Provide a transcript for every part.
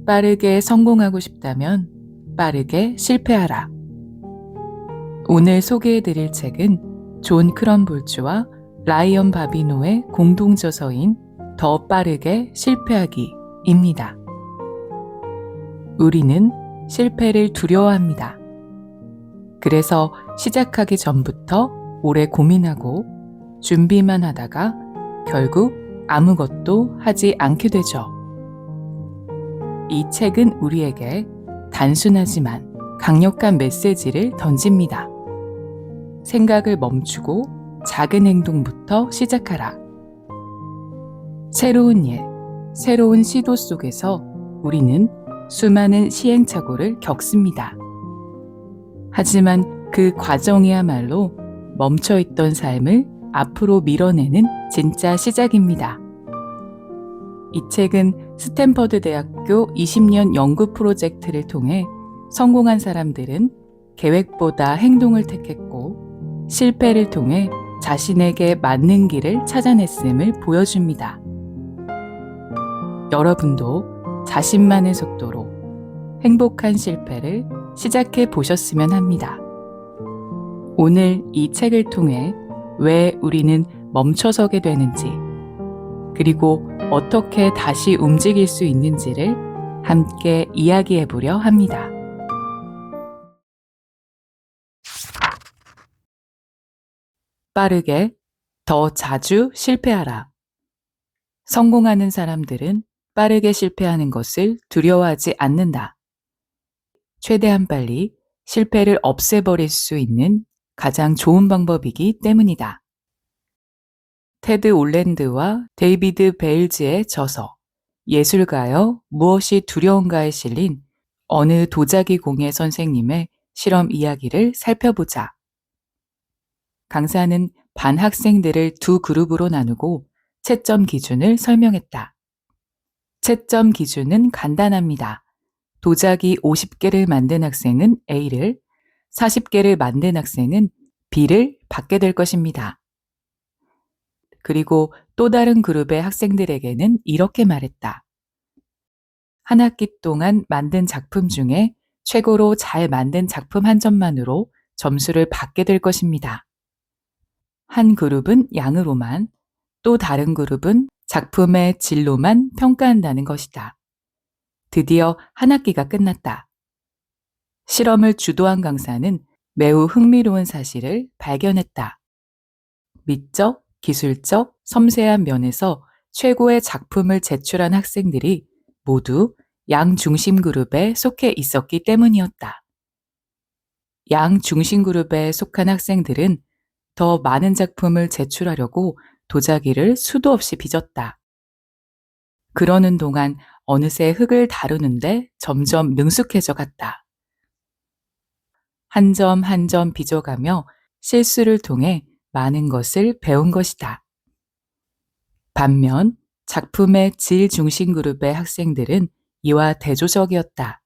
빠르게 성공하고 싶다면 빠르게 실패하라. 오늘 소개해드릴 책은 존 크럼볼츠와 라이언 바비노의 공동 저서인 더 빠르게 실패하기입니다. 우리는 실패를 두려워합니다. 그래서 시작하기 전부터 오래 고민하고 준비만 하다가 결국 아무것도 하지 않게 되죠. 이 책은 우리에게 단순하지만 강력한 메시지를 던집니다. 생각을 멈추고 작은 행동부터 시작하라. 새로운 일, 새로운 시도 속에서 우리는 수많은 시행착오를 겪습니다. 하지만 그 과정이야말로 멈춰있던 삶을 앞으로 밀어내는 진짜 시작입니다. 이 책은 스탠퍼드 대학교 20년 연구 프로젝트를 통해 성공한 사람들은 계획보다 행동을 택했고 실패를 통해 자신에게 맞는 길을 찾아냈음을 보여줍니다. 여러분도 자신만의 속도로 행복한 실패를 시작해 보셨으면 합니다. 오늘 이 책을 통해 왜 우리는 멈춰서게 되는지, 그리고 어떻게 다시 움직일 수 있는지를 함께 이야기해 보려 합니다. 빠르게 더 자주 실패하라. 성공하는 사람들은 빠르게 실패하는 것을 두려워하지 않는다. 최대한 빨리 실패를 없애버릴 수 있는 가장 좋은 방법이기 때문이다. 테드 올랜드와 데이비드 베일즈의 저서 예술가여 무엇이 두려운가에 실린 어느 도자기 공예 선생님의 실험 이야기를 살펴보자. 강사는 반 학생들을 두 그룹으로 나누고 채점 기준을 설명했다. 채점 기준은 간단합니다. 도자기 50개를 만든 학생은 A를, 40개를 만든 학생은 B를 받게 될 것입니다. 그리고 또 다른 그룹의 학생들에게는 이렇게 말했다. 한 학기 동안 만든 작품 중에 최고로 잘 만든 작품 한 점만으로 점수를 받게 될 것입니다. 한 그룹은 양으로만, 또 다른 그룹은 작품의 질로만 평가한다는 것이다. 드디어 한 학기가 끝났다. 실험을 주도한 강사는 매우 흥미로운 사실을 발견했다. 미적, 기술적, 섬세한 면에서 최고의 작품을 제출한 학생들이 모두 양중심 그룹에 속해 있었기 때문이었다. 양중심 그룹에 속한 학생들은 더 많은 작품을 제출하려고 도자기를 수도 없이 빚었다. 그러는 동안 어느새 흙을 다루는데 점점 능숙해져 갔다. 한 점 한 점 빚어가며 실수를 통해 많은 것을 배운 것이다. 반면 작품의 질 중심 그룹의 학생들은 이와 대조적이었다.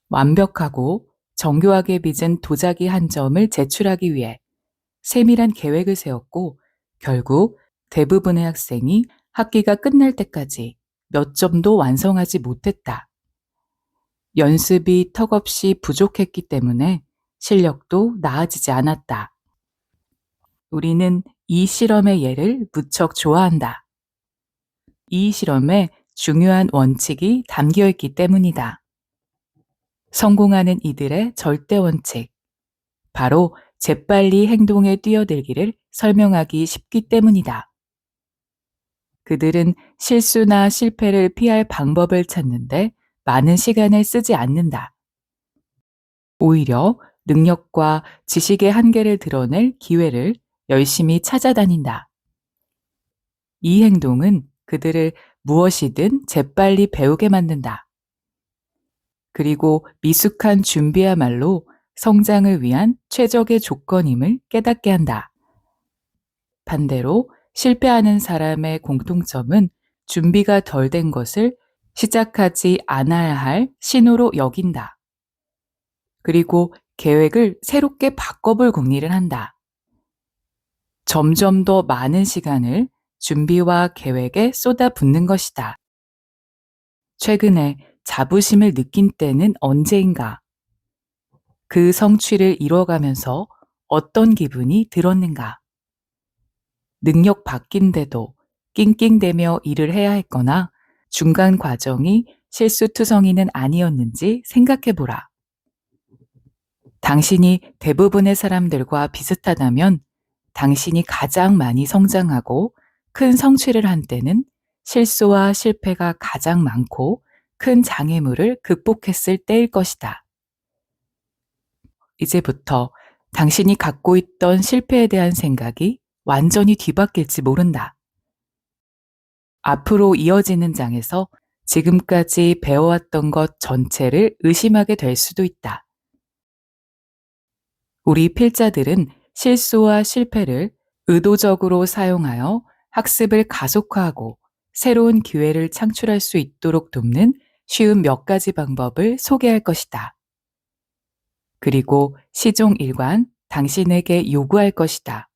완벽하고 정교하게 빚은 도자기 한 점을 제출하기 위해 세밀한 계획을 세웠고 결국 대부분의 학생이 학기가 끝날 때까지 몇 점도 완성하지 못했다. 연습이 턱없이 부족했기 때문에 실력도 나아지지 않았다. 우리는 이 실험의 예를 무척 좋아한다. 이 실험에 중요한 원칙이 담겨 있기 때문이다. 성공하는 이들의 절대 원칙, 바로 재빨리 행동에 뛰어들기를 설명하기 쉽기 때문이다. 그들은 실수나 실패를 피할 방법을 찾는데 많은 시간을 쓰지 않는다. 오히려 능력과 지식의 한계를 드러낼 기회를 열심히 찾아다닌다. 이 행동은 그들을 무엇이든 재빨리 배우게 만든다. 그리고 미숙한 준비야말로 성장을 위한 최적의 조건임을 깨닫게 한다. 반대로 실패하는 사람의 공통점은 준비가 덜 된 것을 시작하지 않아야 할 신호로 여긴다. 그리고 계획을 새롭게 바꿔볼 궁리를 한다. 점점 더 많은 시간을 준비와 계획에 쏟아붓는 것이다. 최근에 자부심을 느낀 때는 언제인가? 그 성취를 이뤄가면서 어떤 기분이 들었는가? 능력 바뀐데도 낑낑대며 일을 해야 했거나 중간 과정이 실수투성이는 아니었는지 생각해 보라. 당신이 대부분의 사람들과 비슷하다면 당신이 가장 많이 성장하고 큰 성취를 한 때는 실수와 실패가 가장 많고 큰 장애물을 극복했을 때일 것이다. 이제부터 당신이 갖고 있던 실패에 대한 생각이 완전히 뒤바뀔지 모른다. 앞으로 이어지는 장에서 지금까지 배워왔던 것 전체를 의심하게 될 수도 있다. 우리 필자들은 실수와 실패를 의도적으로 사용하여 학습을 가속화하고 새로운 기회를 창출할 수 있도록 돕는 쉬운 몇 가지 방법을 소개할 것이다. 그리고 시종 1관 당신에게 요구할 것이다.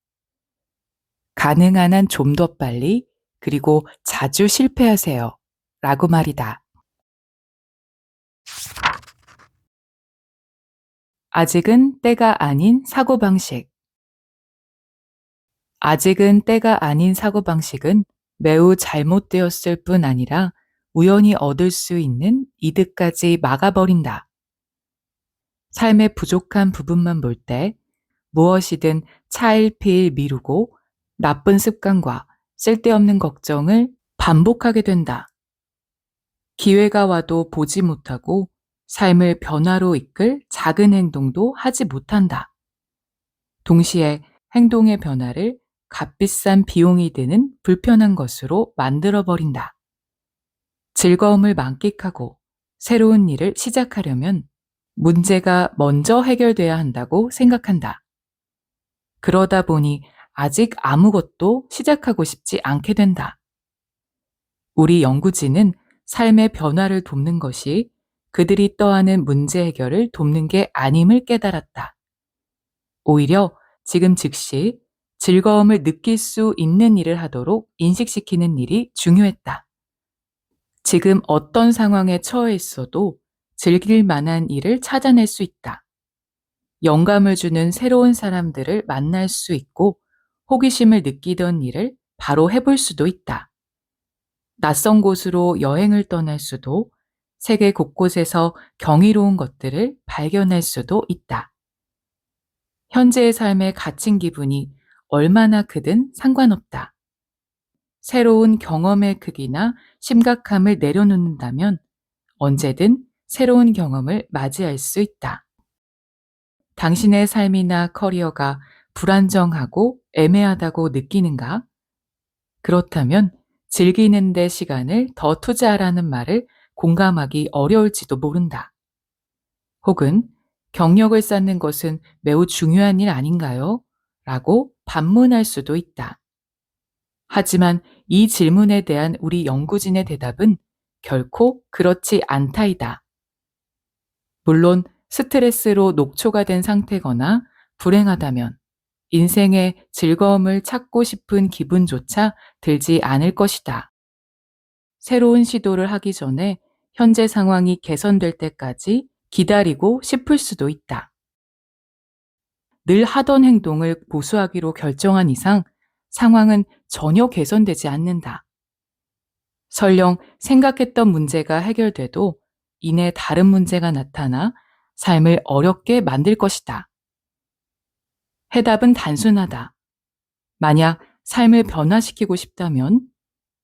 가능한 한 좀 더 빨리 그리고 자주 실패하세요. 라고 말이다. 아직은 때가 아닌 사고방식. 아직은 때가 아닌 사고방식은 매우 잘못되었을 뿐 아니라 우연히 얻을 수 있는 이득까지 막아버린다. 삶의 부족한 부분만 볼 때 무엇이든 차일피일 미루고 나쁜 습관과 쓸데없는 걱정을 반복하게 된다. 기회가 와도 보지 못하고 삶을 변화로 이끌 작은 행동도 하지 못한다. 동시에 행동의 변화를 값비싼 비용이 드는 불편한 것으로 만들어버린다. 즐거움을 만끽하고 새로운 일을 시작하려면 문제가 먼저 해결돼야 한다고 생각한다. 그러다 보니 아직 아무것도 시작하고 싶지 않게 된다. 우리 연구진은 삶의 변화를 돕는 것이 그들이 떠안은 문제 해결을 돕는 게 아님을 깨달았다. 오히려 지금 즉시 즐거움을 느낄 수 있는 일을 하도록 인식시키는 일이 중요했다. 지금 어떤 상황에 처해 있어도 즐길 만한 일을 찾아낼 수 있다. 영감을 주는 새로운 사람들을 만날 수 있고 호기심을 느끼던 일을 바로 해볼 수도 있다. 낯선 곳으로 여행을 떠날 수도 세계 곳곳에서 경이로운 것들을 발견할 수도 있다. 현재의 삶에 갇힌 기분이 얼마나 크든 상관없다. 새로운 경험의 크기나 심각함을 내려놓는다면 언제든 새로운 경험을 맞이할 수 있다. 당신의 삶이나 커리어가 불안정하고 애매하다고 느끼는가? 그렇다면 즐기는 데 시간을 더 투자하라는 말을 공감하기 어려울지도 모른다. 혹은 경력을 쌓는 것은 매우 중요한 일 아닌가요? 라고 반문할 수도 있다. 하지만 이 질문에 대한 우리 연구진의 대답은 결코 그렇지 않다이다. 물론 스트레스로 녹초가 된 상태거나 불행하다면 인생의 즐거움을 찾고 싶은 기분조차 들지 않을 것이다. 새로운 시도를 하기 전에 현재 상황이 개선될 때까지 기다리고 싶을 수도 있다. 늘 하던 행동을 고수하기로 결정한 이상 상황은 전혀 개선되지 않는다. 설령 생각했던 문제가 해결돼도 이내 다른 문제가 나타나 삶을 어렵게 만들 것이다. 해답은 단순하다. 만약 삶을 변화시키고 싶다면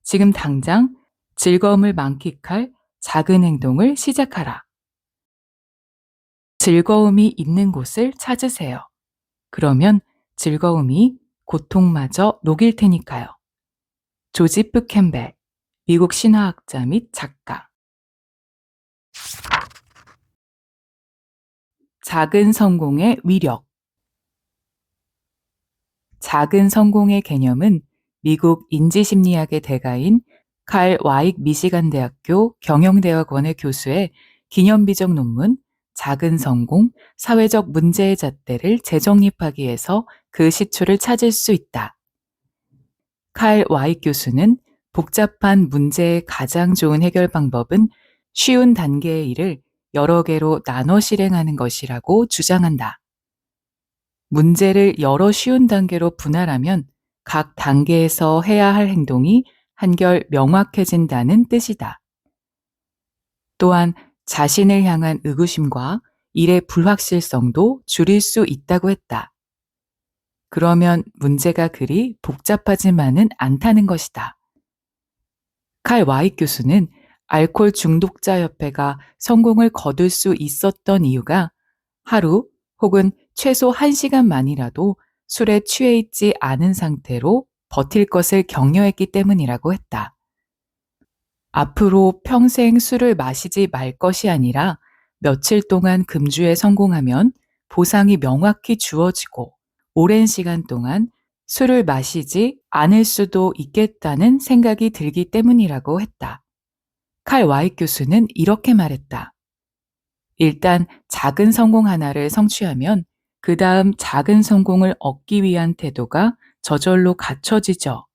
지금 당장 즐거움을 만끽할 작은 행동을 시작하라. 즐거움이 있는 곳을 찾으세요. 그러면 즐거움이 고통마저 녹일 테니까요. 조지프 캠벨, 미국 신화학자 및 작가. 작은 성공의 위력. 작은 성공의 개념은 미국 인지심리학의 대가인 칼 와익 미시간 대학교 경영대학원의 교수의 기념비적 논문 작은 성공, 사회적 문제의 잣대를 재정립하기 위해서 그 시초를 찾을 수 있다. 칼 와익 교수는 복잡한 문제의 가장 좋은 해결 방법은 쉬운 단계의 일을 여러 개로 나눠 실행하는 것이라고 주장한다. 문제를 여러 쉬운 단계로 분할하면 각 단계에서 해야 할 행동이 한결 명확해진다는 뜻이다. 또한 자신을 향한 의구심과 일의 불확실성도 줄일 수 있다고 했다. 그러면 문제가 그리 복잡하지만은 않다는 것이다. 칼 와이 교수는 알코올 중독자 협회가 성공을 거둘 수 있었던 이유가 하루 혹은 최소 1시간만이라도 술에 취해 있지 않은 상태로 버틸 것을 격려했기 때문이라고 했다. 앞으로 평생 술을 마시지 말 것이 아니라 며칠 동안 금주에 성공하면 보상이 명확히 주어지고 오랜 시간 동안 술을 마시지 않을 수도 있겠다는 생각이 들기 때문이라고 했다. 칼 와이 교수는 이렇게 말했다. 일단 작은 성공 하나를 성취하면 그 다음 작은 성공을 얻기 위한 태도가 저절로 갖춰지죠.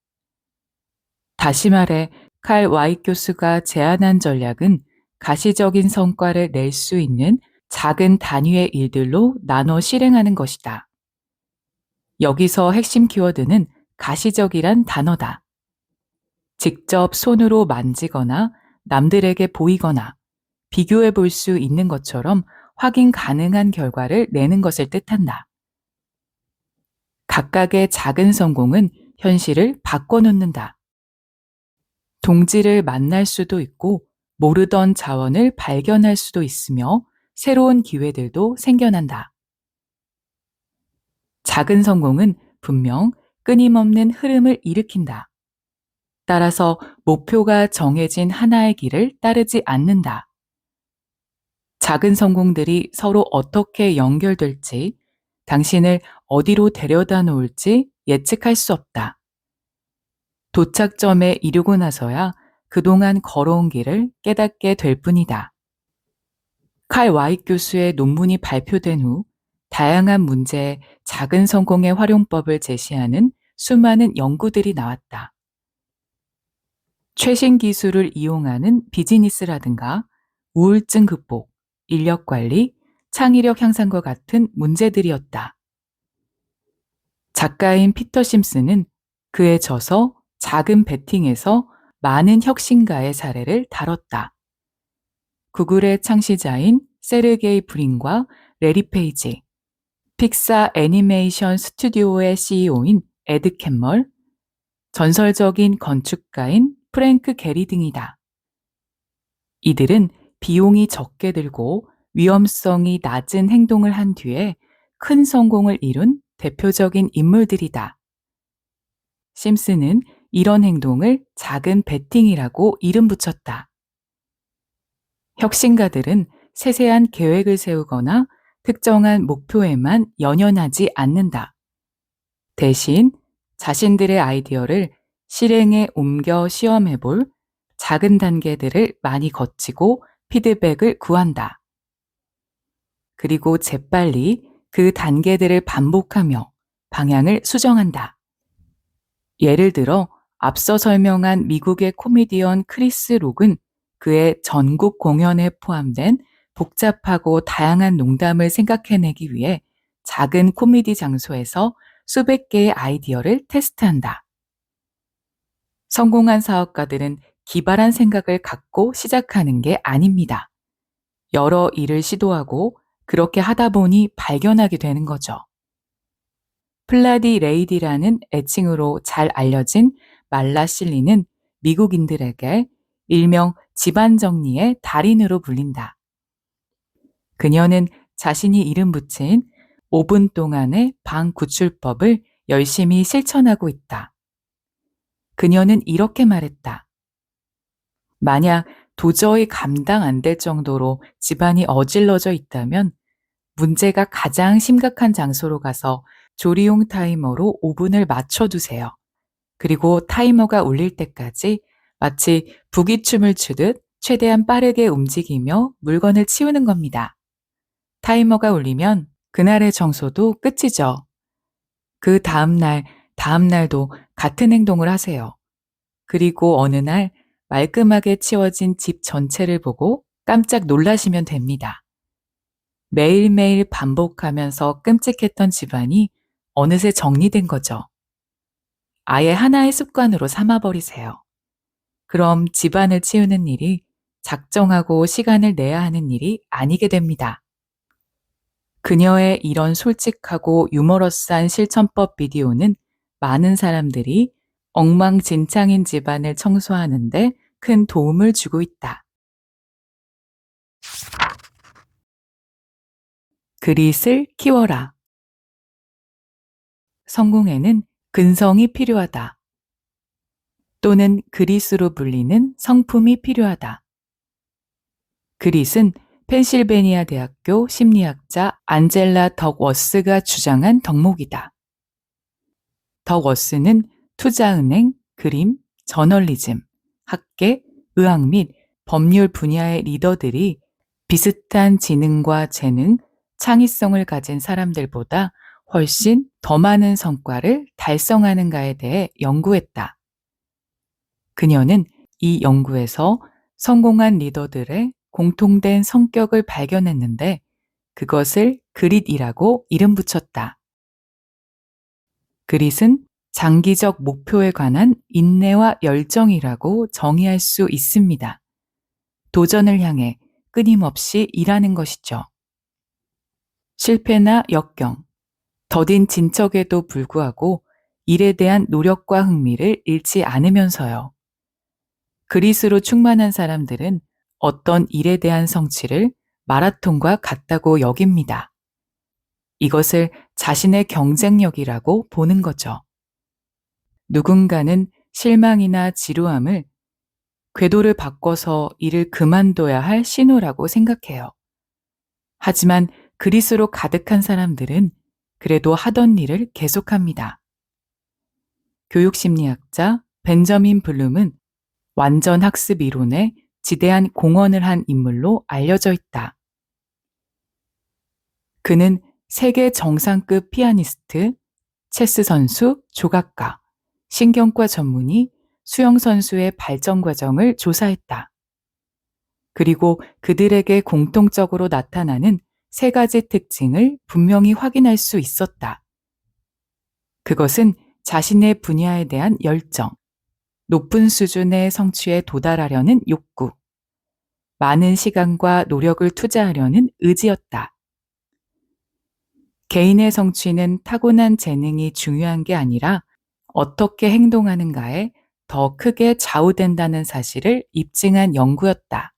다시 말해 칼 와이 교수가 제안한 전략은 가시적인 성과를 낼 수 있는 작은 단위의 일들로 나눠 실행하는 것이다. 여기서 핵심 키워드는 가시적이란 단어다. 직접 손으로 만지거나 남들에게 보이거나 비교해 볼 수 있는 것처럼 확인 가능한 결과를 내는 것을 뜻한다. 각각의 작은 성공은 현실을 바꿔놓는다. 동지를 만날 수도 있고 모르던 자원을 발견할 수도 있으며 새로운 기회들도 생겨난다. 작은 성공은 분명 끊임없는 흐름을 일으킨다. 따라서 목표가 정해진 하나의 길을 따르지 않는다. 작은 성공들이 서로 어떻게 연결될지, 당신을 어디로 데려다 놓을지 예측할 수 없다. 도착점에 이르고 나서야 그동안 걸어온 길을 깨닫게 될 뿐이다. 칼 와이 교수의 논문이 발표된 후 다양한 문제에 작은 성공의 활용법을 제시하는 수많은 연구들이 나왔다. 최신 기술을 이용하는 비즈니스라든가 우울증 극복, 인력 관리, 창의력 향상과 같은 문제들이었다. 작가인 피터 심슨은 그의 저서 작은 베팅에서 많은 혁신가의 사례를 다뤘다. 구글의 창시자인 세르게이 브린과 레리 페이지, 픽사 애니메이션 스튜디오의 CEO인 에드 캔멀, 전설적인 건축가인 프랭크 게리 등이다. 이들은 비용이 적게 들고 위험성이 낮은 행동을 한 뒤에 큰 성공을 이룬 대표적인 인물들이다. 심슨은 이런 행동을 작은 베팅이라고 이름 붙였다. 혁신가들은 세세한 계획을 세우거나 특정한 목표에만 연연하지 않는다. 대신 자신들의 아이디어를 실행에 옮겨 시험해 볼 작은 단계들을 많이 거치고 피드백을 구한다. 그리고 재빨리 그 단계들을 반복하며 방향을 수정한다. 예를 들어 앞서 설명한 미국의 코미디언 크리스 록은 그의 전국 공연에 포함된 복잡하고 다양한 농담을 생각해내기 위해 작은 코미디 장소에서 수백 개의 아이디어를 테스트한다. 성공한 사업가들은 기발한 생각을 갖고 시작하는 게 아닙니다. 여러 일을 시도하고 그렇게 하다 보니 발견하게 되는 거죠. 플라디 레이디라는 애칭으로 잘 알려진 말라 실리는 미국인들에게 일명 집안 정리의 달인으로 불린다. 그녀는 자신이 이름 붙인 5분 동안의 방 구출법을 열심히 실천하고 있다. 그녀는 이렇게 말했다. 만약 도저히 감당 안 될 정도로 집안이 어질러져 있다면 문제가 가장 심각한 장소로 가서 조리용 타이머로 5분을 맞춰두세요. 그리고 타이머가 울릴 때까지 마치 부기춤을 추듯 최대한 빠르게 움직이며 물건을 치우는 겁니다. 타이머가 울리면 그날의 청소도 끝이죠. 그 다음날도 같은 행동을 하세요. 그리고 어느 날 말끔하게 치워진 집 전체를 보고 깜짝 놀라시면 됩니다. 매일매일 반복하면서 끔찍했던 집안이 어느새 정리된 거죠. 아예 하나의 습관으로 삼아버리세요. 그럼 집안을 치우는 일이 작정하고 시간을 내야 하는 일이 아니게 됩니다. 그녀의 이런 솔직하고 유머러스한 실천법 비디오는 많은 사람들이 엉망진창인 집안을 청소하는데 큰 도움을 주고 있다. 그릿을 키워라. 성공에는 근성이 필요하다. 또는 그릿으로 불리는 성품이 필요하다. 그릿은 펜실베니아 대학교 심리학자 안젤라 덕워스가 주장한 덕목이다. 덕워스는 투자은행, 그림, 저널리즘, 학계, 의학 및 법률 분야의 리더들이 비슷한 지능과 재능, 창의성을 가진 사람들보다 훨씬 더 많은 성과를 달성하는가에 대해 연구했다. 그녀는 이 연구에서 성공한 리더들의 공통된 성격을 발견했는데 그것을 그릿이라고 이름 붙였다. 그릿은 장기적 목표에 관한 인내와 열정이라고 정의할 수 있습니다. 도전을 향해 끊임없이 일하는 것이죠. 실패나 역경, 더딘 진척에도 불구하고 일에 대한 노력과 흥미를 잃지 않으면서요. 그릿으로 충만한 사람들은 어떤 일에 대한 성취를 마라톤과 같다고 여깁니다. 이것을 자신의 경쟁력이라고 보는 거죠. 누군가는 실망이나 지루함을 궤도를 바꿔서 일을 그만둬야 할 신호라고 생각해요. 하지만 그릿으로 가득한 사람들은 그래도 하던 일을 계속합니다. 교육심리학자 벤저민 블룸은 완전 학습 이론에 지대한 공헌을 한 인물로 알려져 있다. 그는 세계 정상급 피아니스트, 체스 선수, 조각가, 신경과 전문의, 수영 선수의 발전 과정을 조사했다. 그리고 그들에게 공통적으로 나타나는 세 가지 특징을 분명히 확인할 수 있었다. 그것은 자신의 분야에 대한 열정, 높은 수준의 성취에 도달하려는 욕구, 많은 시간과 노력을 투자하려는 의지였다. 개인의 성취는 타고난 재능이 중요한 게 아니라 어떻게 행동하는가에 더 크게 좌우된다는 사실을 입증한 연구였다.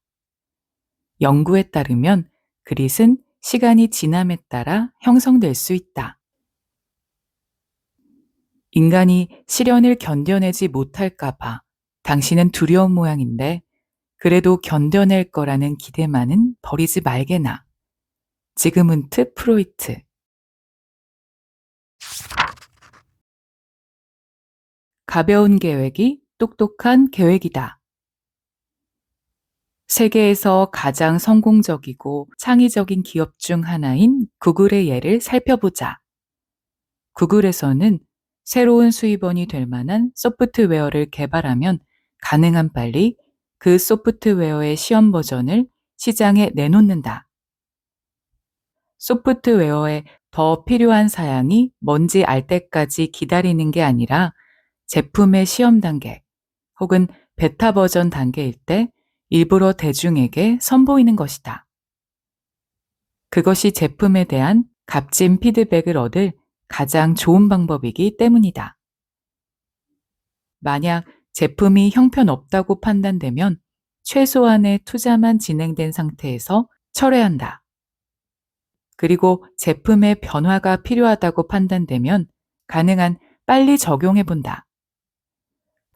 연구에 따르면 그릿은 시간이 지남에 따라 형성될 수 있다. 인간이 시련을 견뎌내지 못할까봐 당신은 두려운 모양인데 그래도 견뎌낼 거라는 기대만은 버리지 말게나. 지그문트 프로이트. 가벼운 계획이 똑똑한 계획이다. 세계에서 가장 성공적이고 창의적인 기업 중 하나인 구글의 예를 살펴보자. 구글에서는 새로운 수입원이 될 만한 소프트웨어를 개발하면 가능한 빨리 그 소프트웨어의 시험 버전을 시장에 내놓는다. 소프트웨어에 더 필요한 사양이 뭔지 알 때까지 기다리는 게 아니라 제품의 시험 단계 혹은 베타 버전 단계일 때 일부러 대중에게 선보이는 것이다. 그것이 제품에 대한 값진 피드백을 얻을 가장 좋은 방법이기 때문이다. 만약 제품이 형편없다고 판단되면 최소한의 투자만 진행된 상태에서 철회한다. 그리고 제품의 변화가 필요하다고 판단되면 가능한 빨리 적용해 본다.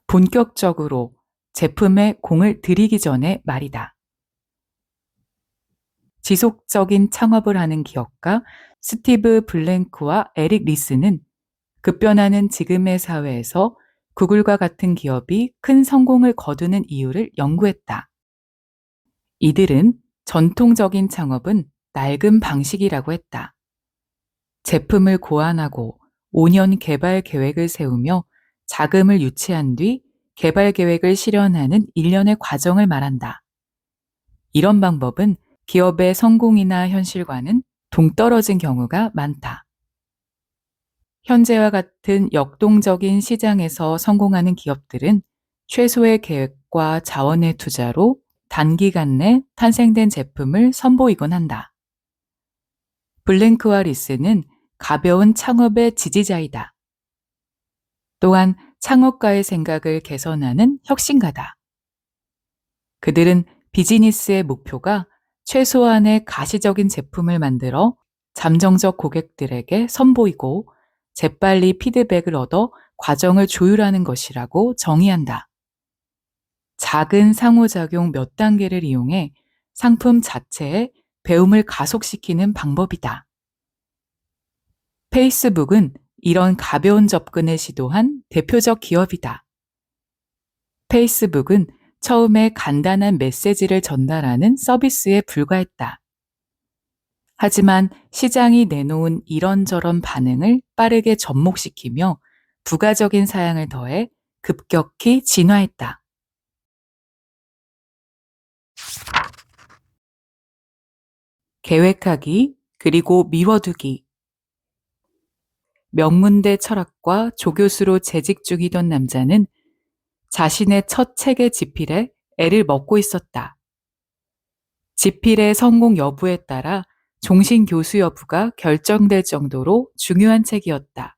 본격적으로 제품에 공을 들이기 전에 말이다. 지속적인 창업을 하는 기업가 스티브 블랭크와 에릭 리스는 급변하는 지금의 사회에서 구글과 같은 기업이 큰 성공을 거두는 이유를 연구했다. 이들은 전통적인 창업은 낡은 방식이라고 했다. 제품을 고안하고 5년 개발 계획을 세우며 자금을 유치한 뒤 개발 계획을 실현하는 일련의 과정을 말한다. 이런 방법은 기업의 성공이나 현실과는 동떨어진 경우가 많다. 현재와 같은 역동적인 시장에서 성공하는 기업들은 최소의 계획과 자원의 투자로 단기간 내 탄생된 제품을 선보이곤 한다. 블랭크와 리스는 가벼운 창업의 지지자이다. 또한 창업가의 생각을 개선하는 혁신가다. 그들은 비즈니스의 목표가 최소한의 가시적인 제품을 만들어 잠정적 고객들에게 선보이고 재빨리 피드백을 얻어 과정을 조율하는 것이라고 정의한다. 작은 상호작용 몇 단계를 이용해 상품 자체의 배움을 가속시키는 방법이다. 페이스북은 이런 가벼운 접근을 시도한 대표적 기업이다. 페이스북은 처음에 간단한 메시지를 전달하는 서비스에 불과했다. 하지만 시장이 내놓은 이런저런 반응을 빠르게 접목시키며 부가적인 사양을 더해 급격히 진화했다. 계획하기 그리고 미뤄두기. 명문대 철학과 조교수로 재직 중이던 남자는 자신의 첫 책의 집필에 애를 먹고 있었다. 집필의 성공 여부에 따라 종신 교수 여부가 결정될 정도로 중요한 책이었다.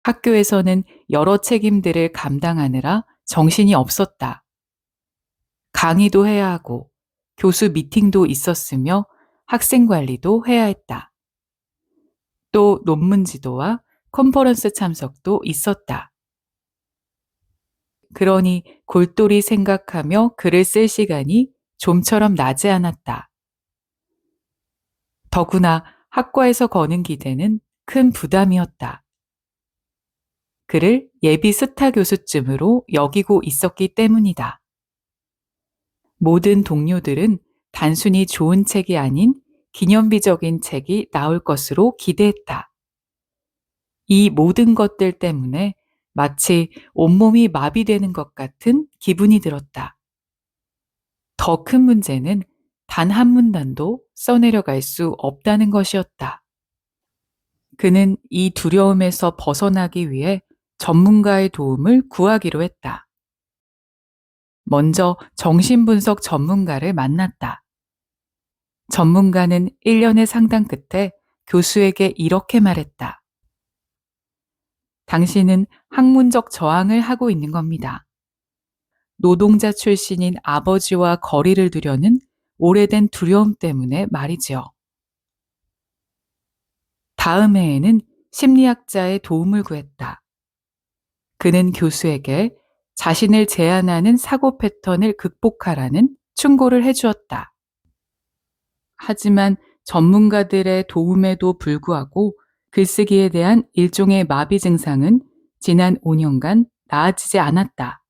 학교에서는 여러 책임들을 감당하느라 정신이 없었다. 강의도 해야 하고 교수 미팅도 있었으며 학생 관리도 해야 했다. 또 논문 지도와 컨퍼런스 참석도 있었다. 그러니 골똘히 생각하며 글을 쓸 시간이 좀처럼 나지 않았다. 더구나 학과에서 거는 기대는 큰 부담이었다. 그를 예비 스타 교수쯤으로 여기고 있었기 때문이다. 모든 동료들은 단순히 좋은 책이 아닌 기념비적인 책이 나올 것으로 기대했다. 이 모든 것들 때문에 마치 온몸이 마비되는 것 같은 기분이 들었다. 더 큰 문제는 단 한 문단도 써내려갈 수 없다는 것이었다. 그는 이 두려움에서 벗어나기 위해 전문가의 도움을 구하기로 했다. 먼저 정신분석 전문가를 만났다. 전문가는 1년의 상담 끝에 교수에게 이렇게 말했다. 당신은 학문적 저항을 하고 있는 겁니다. 노동자 출신인 아버지와 거리를 두려는 오래된 두려움 때문에 말이지요. 다음 해에는 심리학자의 도움을 구했다. 그는 교수에게 자신을 제한하는 사고 패턴을 극복하라는 충고를 해주었다. 하지만 전문가들의 도움에도 불구하고 글쓰기에 대한 일종의 마비 증상은 지난 5년간 나아지지 않았다.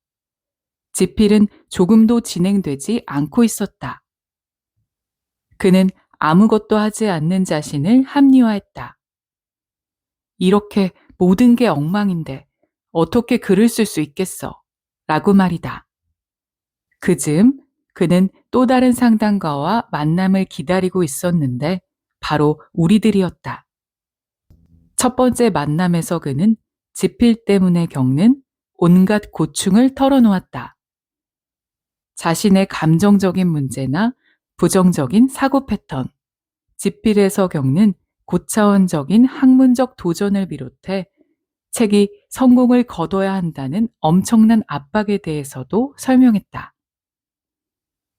집필은 조금도 진행되지 않고 있었다. 그는 아무것도 하지 않는 자신을 합리화했다. 이렇게 모든 게 엉망인데 어떻게 글을 쓸 수 있겠어? 라고 말이다. 그즈음 그는 또 다른 상담가와 만남을 기다리고 있었는데 바로 우리들이었다. 첫 번째 만남에서 그는 집필 때문에 겪는 온갖 고충을 털어놓았다. 자신의 감정적인 문제나 부정적인 사고 패턴, 집필에서 겪는 고차원적인 학문적 도전을 비롯해 책이 성공을 거둬야 한다는 엄청난 압박에 대해서도 설명했다.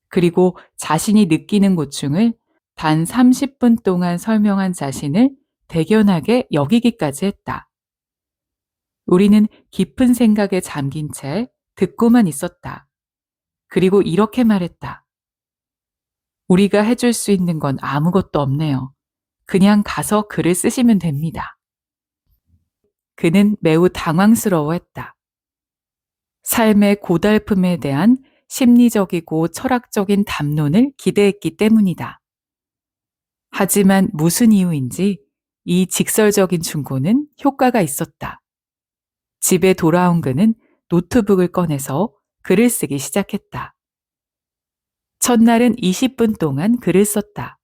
그리고 자신이 느끼는 고충을 단 30분 동안 설명한 자신을 대견하게 여기기까지 했다. 우리는 깊은 생각에 잠긴 채 듣고만 있었다. 그리고 이렇게 말했다. 우리가 해줄 수 있는 건 아무것도 없네요. 그냥 가서 글을 쓰시면 됩니다. 그는 매우 당황스러워했다. 삶의 고달픔에 대한 심리적이고 철학적인 담론을 기대했기 때문이다. 하지만 무슨 이유인지 이 직설적인 충고는 효과가 있었다. 집에 돌아온 그는 노트북을 꺼내서 글을 쓰기 시작했다. 첫날은 20분 동안 글을 썼다.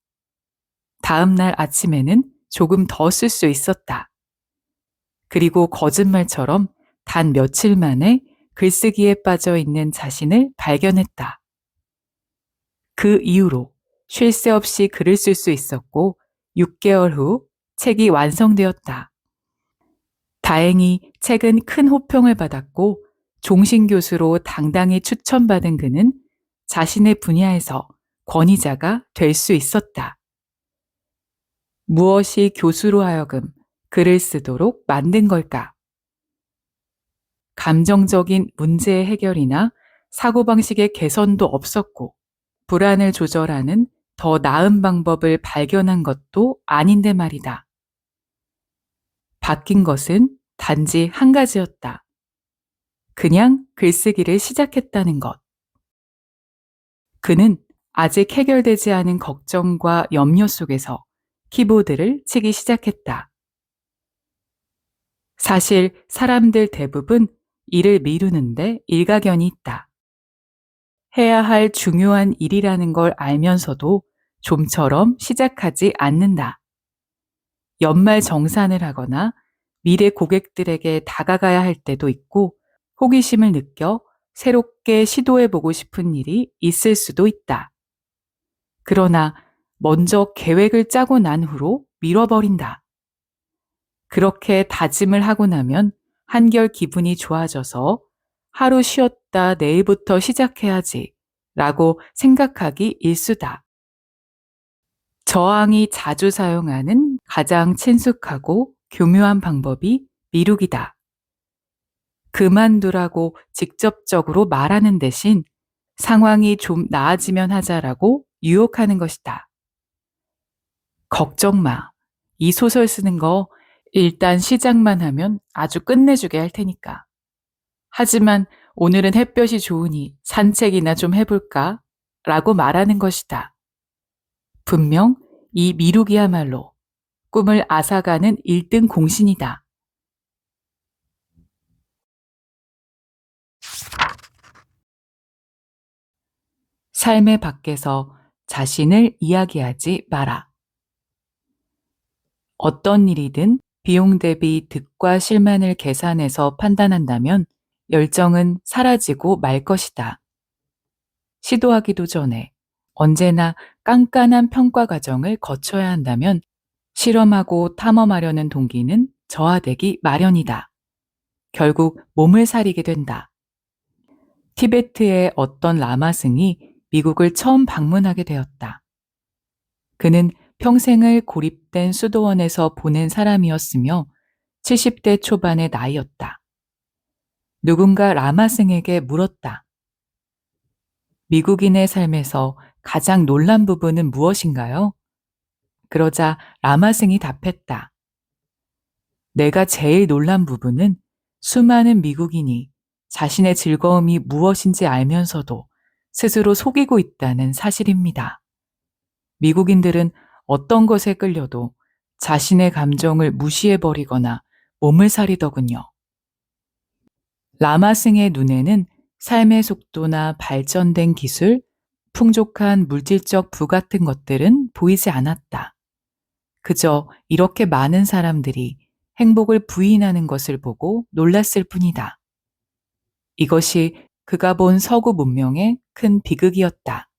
다음 날 아침에는 조금 더 쓸 수 있었다. 그리고 거짓말처럼 단 며칠 만에 글쓰기에 빠져 있는 자신을 발견했다. 그 이후로 쉴 새 없이 글을 쓸 수 있었고 6개월 후 책이 완성되었다. 다행히 책은 큰 호평을 받았고 종신교수로 당당히 추천받은 그는 자신의 분야에서 권위자가 될 수 있었다. 무엇이 교수로 하여금 글을 쓰도록 만든 걸까? 감정적인 문제의 해결이나 사고방식의 개선도 없었고, 불안을 조절하는 더 나은 방법을 발견한 것도 아닌데 말이다. 바뀐 것은 단지 한 가지였다. 그냥 글쓰기를 시작했다는 것. 그는 아직 해결되지 않은 걱정과 염려 속에서 키보드를 치기 시작했다. 사실 사람들 대부분 일을 미루는데 일가견이 있다. 해야 할 중요한 일이라는 걸 알면서도 좀처럼 시작하지 않는다. 연말 정산을 하거나 미래 고객들에게 다가가야 할 때도 있고 호기심을 느껴 새롭게 시도해보고 싶은 일이 있을 수도 있다. 그러나 먼저 계획을 짜고 난 후로 미뤄버린다. 그렇게 다짐을 하고 나면 한결 기분이 좋아져서 하루 쉬었다 내일부터 시작해야지 라고 생각하기 일쑤다. 저항이 자주 사용하는 가장 친숙하고 교묘한 방법이 미루기다. 그만두라고 직접적으로 말하는 대신 상황이 좀 나아지면 하자라고 유혹하는 것이다. 걱정 마. 이 소설 쓰는 거 일단 시작만 하면 아주 끝내주게 할 테니까. 하지만 오늘은 햇볕이 좋으니 산책이나 좀 해볼까? 라고 말하는 것이다. 분명 이 미루기야말로 꿈을 앗아가는 1등 공신이다. 삶의 밖에서 자신을 이야기하지 마라. 어떤 일이든 비용 대비 득과 실만을 계산해서 판단한다면 열정은 사라지고 말 것이다. 시도하기도 전에 언제나 깐깐한 평가 과정을 거쳐야 한다면 실험하고 탐험하려는 동기는 저하되기 마련이다. 결국 몸을 사리게 된다. 티베트의 어떤 라마승이 미국을 처음 방문하게 되었다. 그는 평생을 고립된 수도원에서 보낸 사람이었으며 70대 초반의 나이였다. 누군가 라마승에게 물었다. 미국인의 삶에서 가장 놀란 부분은 무엇인가요? 그러자 라마승이 답했다. 내가 제일 놀란 부분은 수많은 미국인이 자신의 즐거움이 무엇인지 알면서도 스스로 속이고 있다는 사실입니다. 미국인들은 어떤 것에 끌려도 자신의 감정을 무시해버리거나 몸을 사리더군요. 라마승의 눈에는 삶의 속도나 발전된 기술, 풍족한 물질적 부 같은 것들은 보이지 않았다. 그저 이렇게 많은 사람들이 행복을 부인하는 것을 보고 놀랐을 뿐이다. 이것이 그가 본 서구 문명의 큰 비극이었다.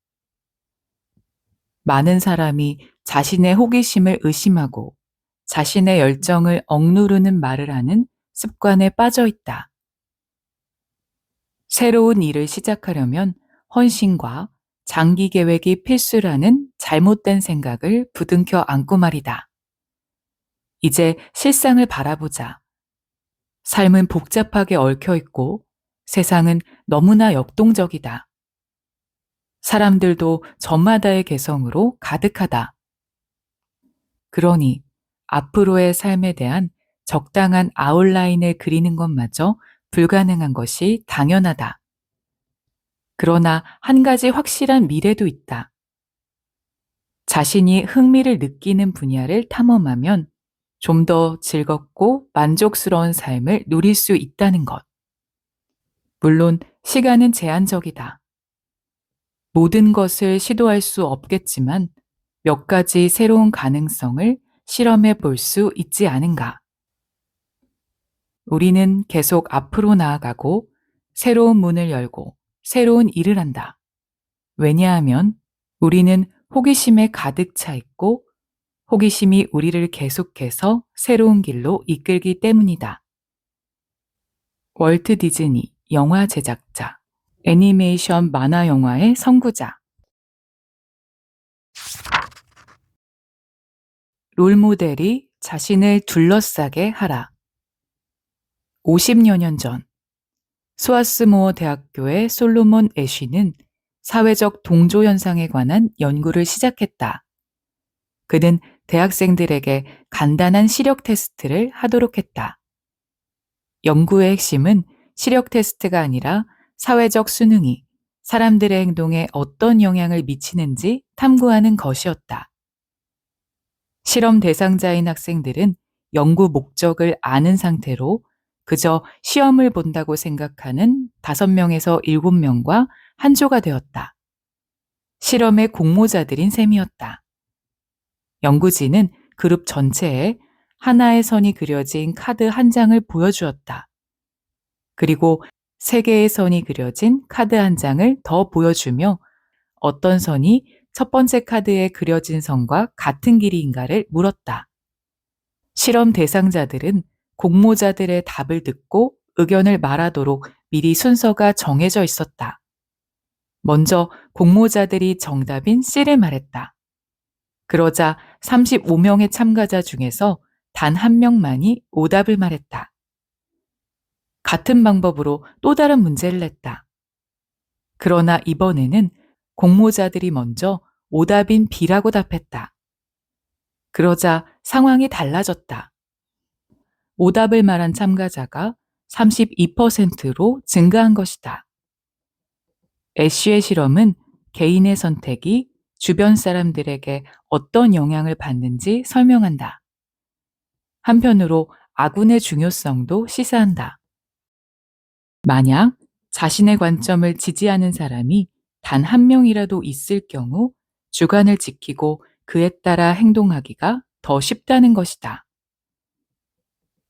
많은 사람이 자신의 호기심을 의심하고 자신의 열정을 억누르는 말을 하는 습관에 빠져 있다. 새로운 일을 시작하려면 헌신과 장기 계획이 필수라는 잘못된 생각을 부둥켜 안고 말이다. 이제 실상을 바라보자. 삶은 복잡하게 얽혀 있고 세상은 너무나 역동적이다. 사람들도 저마다의 개성으로 가득하다. 그러니 앞으로의 삶에 대한 적당한 아웃라인을 그리는 것마저 불가능한 것이 당연하다. 그러나 한 가지 확실한 미래도 있다. 자신이 흥미를 느끼는 분야를 탐험하면 좀 더 즐겁고 만족스러운 삶을 누릴 수 있다는 것. 물론 시간은 제한적이다. 모든 것을 시도할 수 없겠지만 몇 가지 새로운 가능성을 실험해 볼 수 있지 않은가? 우리는 계속 앞으로 나아가고 새로운 문을 열고 새로운 일을 한다. 왜냐하면 우리는 호기심에 가득 차 있고 호기심이 우리를 계속해서 새로운 길로 이끌기 때문이다. 월트 디즈니 영화 제작자, 애니메이션 만화 영화의 선구자, 롤모델이 자신을 둘러싸게 하라. 50여 년 전, 스와스모어 대학교의 솔로몬 애쉬는 사회적 동조 현상에 관한 연구를 시작했다. 그는 대학생들에게 간단한 시력 테스트를 하도록 했다. 연구의 핵심은 시력 테스트가 아니라 사회적 수능이 사람들의 행동에 어떤 영향을 미치는지 탐구하는 것이었다. 실험 대상자인 학생들은 연구 목적을 아는 상태로 그저 시험을 본다고 생각하는 5명에서 7명과 한 조가 되었다. 실험의 공모자들인 셈이었다. 연구진은 그룹 전체에 하나의 선이 그려진 카드 한 장을 보여주었다. 그리고 3개의 선이 그려진 카드 한 장을 더 보여주며 어떤 선이 첫 번째 카드에 그려진 선과 같은 길이인가를 물었다. 실험 대상자들은 공모자들의 답을 듣고 의견을 말하도록 미리 순서가 정해져 있었다. 먼저 공모자들이 정답인 C를 말했다. 그러자 35명의 참가자 중에서 단 1명만이 오답을 말했다. 같은 방법으로 또 다른 문제를 냈다. 그러나 이번에는 공모자들이 먼저 오답인 B라고 답했다. 그러자 상황이 달라졌다. 오답을 말한 참가자가 32%로 증가한 것이다. 애쉬의 실험은 개인의 선택이 주변 사람들에게 어떤 영향을 받는지 설명한다. 한편으로 아군의 중요성도 시사한다. 만약 자신의 관점을 지지하는 사람이 단 1명이라도 있을 경우 주관을 지키고 그에 따라 행동하기가 더 쉽다는 것이다.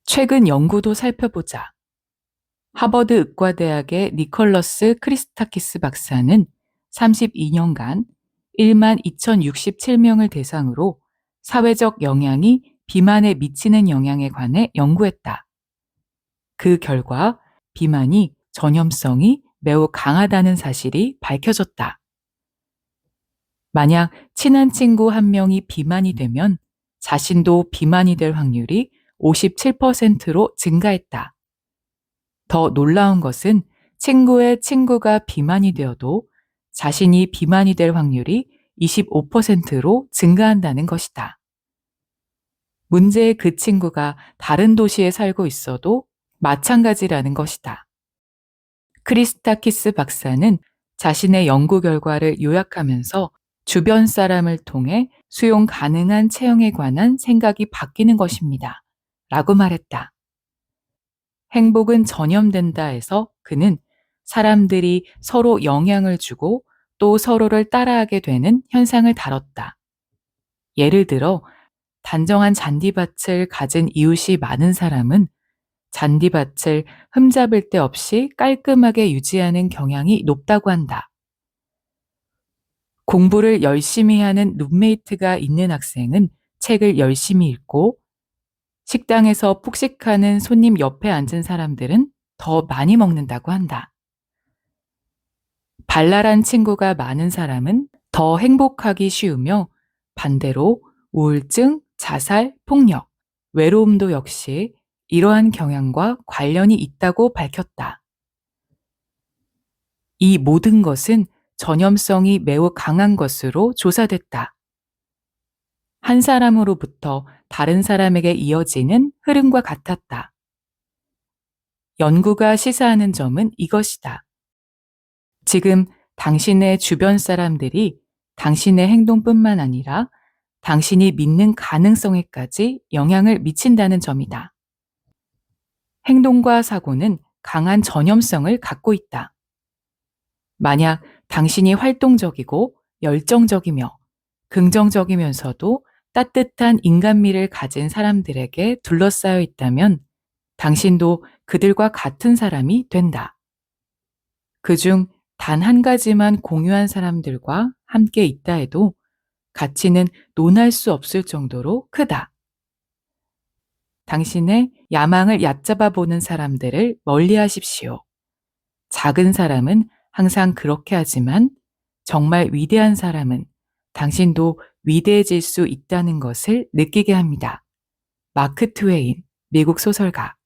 최근 연구도 살펴보자. 하버드 의과대학의 니컬러스 크리스타키스 박사는 32년간 12,067명을 대상으로 사회적 영향이 비만에 미치는 영향에 관해 연구했다. 그 결과 비만이 전염성이 매우 강하다는 사실이 밝혀졌다. 만약 친한 친구 1명이 비만이 되면 자신도 비만이 될 확률이 57%로 증가했다. 더 놀라운 것은 친구의 친구가 비만이 되어도 자신이 비만이 될 확률이 25%로 증가한다는 것이다. 문제의 그 친구가 다른 도시에 살고 있어도 마찬가지라는 것이다. 크리스타키스 박사는 자신의 연구 결과를 요약하면서 주변 사람을 통해 수용 가능한 체형에 관한 생각이 바뀌는 것입니다. 라고 말했다. 행복은 전염된다에서 그는 사람들이 서로 영향을 주고 또 서로를 따라하게 되는 현상을 다뤘다. 예를 들어 단정한 잔디밭을 가진 이웃이 많은 사람은 잔디밭을 흠잡을 데 없이 깔끔하게 유지하는 경향이 높다고 한다. 공부를 열심히 하는 룸메이트가 있는 학생은 책을 열심히 읽고 식당에서 폭식하는 손님 옆에 앉은 사람들은 더 많이 먹는다고 한다. 발랄한 친구가 많은 사람은 더 행복하기 쉬우며 반대로 우울증, 자살, 폭력, 외로움도 역시 이러한 경향과 관련이 있다고 밝혔다. 이 모든 것은 전염성이 매우 강한 것으로 조사됐다. 한 사람으로부터 다른 사람에게 이어지는 흐름과 같았다. 연구가 시사하는 점은 이것이다. 지금 당신의 주변 사람들이 당신의 행동뿐만 아니라 당신이 믿는 가능성에까지 영향을 미친다는 점이다. 행동과 사고는 강한 전염성을 갖고 있다. 만약 당신이 활동적이고 열정적이며 긍정적이면서도 따뜻한 인간미를 가진 사람들에게 둘러싸여 있다면 당신도 그들과 같은 사람이 된다. 그중 단 한 가지만 공유한 사람들과 함께 있다 해도 가치는 논할 수 없을 정도로 크다. 당신의 야망을 얕잡아 보는 사람들을 멀리 하십시오. 작은 사람은 항상 그렇게 하지만 정말 위대한 사람은 당신도 위대해질 수 있다는 것을 느끼게 합니다. 마크 트웨인, 미국 소설가.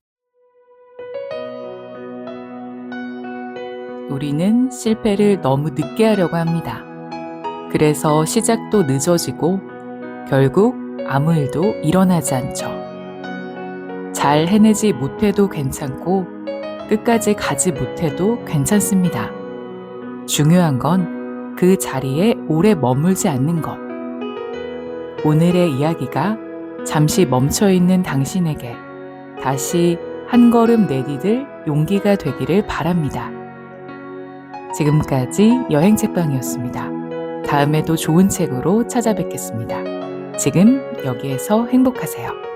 우리는 실패를 너무 늦게 하려고 합니다. 그래서 시작도 늦어지고 결국 아무 일도 일어나지 않죠. 잘 해내지 못해도 괜찮고 끝까지 가지 못해도 괜찮습니다. 중요한 건 그 자리에 오래 머물지 않는 것. 오늘의 이야기가 잠시 멈춰있는 당신에게 다시 한 걸음 내디딜 용기가 되기를 바랍니다. 지금까지 여행책방이었습니다. 다음에도 좋은 책으로 찾아뵙겠습니다. 지금 여기에서 행복하세요.